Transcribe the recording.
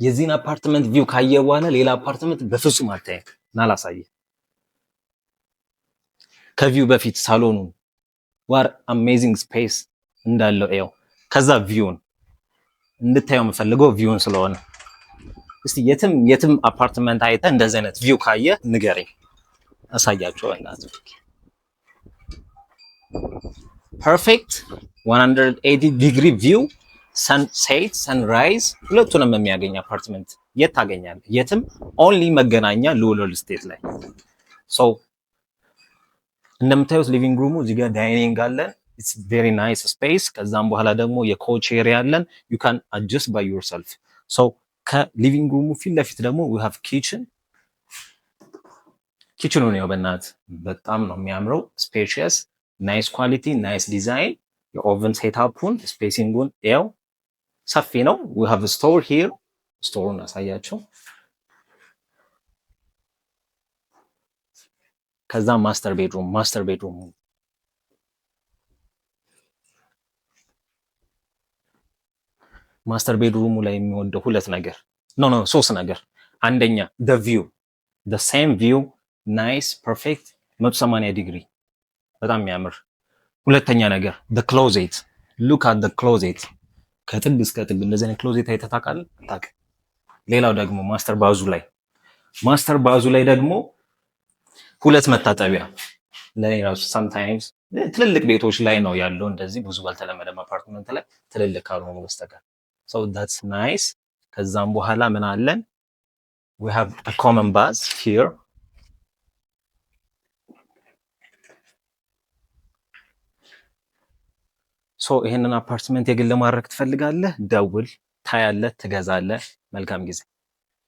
የዚህን አፓርትመንት ቪው ካየ በኋላ ሌላ አፓርትመንት በፍጹም አታየም። ናላሳየ ከቪው በፊት ሳሎኑን ዋር አሜዚንግ ስፔስ እንዳለው ያው ከዛ ቪውን እንድታየው የምፈልገው ቪውን ስለሆነ እስቲ የትም አፓርትመንት አይተ እንደዚህ አይነት ቪው ካየ ንገረኝ፣ አሳያቸው እናት። ፐርፌክት 180 ዲግሪ ቪው ሰንሴት ሰንራይዝ ሁለቱንም የሚያገኝ አፓርትመንት የት ታገኛለህ? የትም ኦንሊ መገናኛ ልዑል ሪል ስቴት ላይ። ሶ እንደምታዩት ሊቪንግ ሩሙ እዚህ ጋር ዳይኒንግ አለን። ኢትስ ቬሪ ናይስ ስፔስ። ከዛም በኋላ ደግሞ የኮች ኤሪያ አለን። ዩ ካን አጀስት ባይ ዮርሰልፍ። ሶ ከሊቪንግ ሩሙ ፊት ለፊት ደግሞ ዊ ሃቭ ኪችን። ኪችኑ ነው በእናት በጣም ነው የሚያምረው። ስፔሺየስ፣ ናይስ ኳሊቲ፣ ናይስ ዲዛይን። የኦቨን ሴትአፑን ስፔሲንጉን ያው ሰፊ ነው። ዊ ሃቭ ስቶር ሂር። ስቶሩን አሳያቸው። ከዛ ማስተር ቤድሩም ማስተር ቤድሩሙ ላይ የሚወደው ሶስት ነገር። አንደኛ the view, the same view, nice, perfect 180 ዲግሪ በጣም የሚያምር። ሁለተኛ ነገር the closet, look at the closet ከጥግ እስከ ጥግ እንደዚህ አይነት ክሎዜት አይተህ ታውቃለህ? ሌላው ደግሞ ማስተር ባዙ ላይ ደግሞ ሁለት መታጠቢያ ለራሱ sometimes ትልልቅ ቤቶች ላይ ነው ያለው። እንደዚህ ብዙ ባልተለመደ አፓርትመንት ላይ ትልልቅ ካልሆኑ በስተቀር so that's nice። ከዛም በኋላ ምን አለን? we have a common bath here። ሶ ይሄንን አፓርትመንት የግል ማድረግ ትፈልጋለህ? ደውል፣ ታያለህ፣ ትገዛለህ። መልካም ጊዜ።